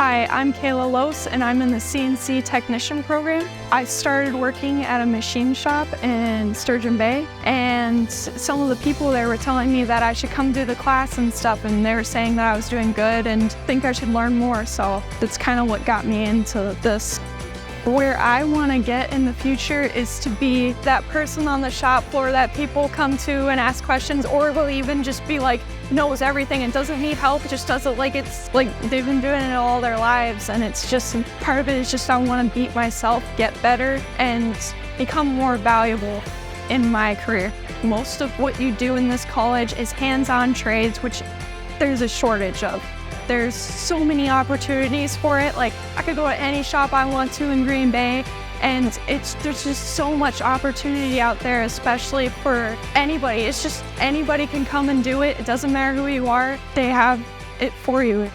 Hi, I'm Kayla Los, and I'm in the CNC technician program. I started working at a machine shop in Sturgeon Bay, and some of the people there were telling me that I should come do the class and stuff, and they were saying that I was doing good and think I should learn more, so that's kind of what got me into this. Where I want to get in the future is to be that person on the shop floor that people come to and ask questions, or will even just be like, knows everything and doesn't need help, just does it like it's like they've been doing it all their lives. And it's just, part of it is just I want to beat myself, get better, and become more valuable in my career. Most of what you do in this college is hands-on trades, which there's a shortage of. There's so many opportunities for it. Like, I could go to any shop I want to in Green Bay, and there's just so much opportunity out there, especially for anybody. It's just anybody can come and do it. It doesn't matter who you are, they have it for you.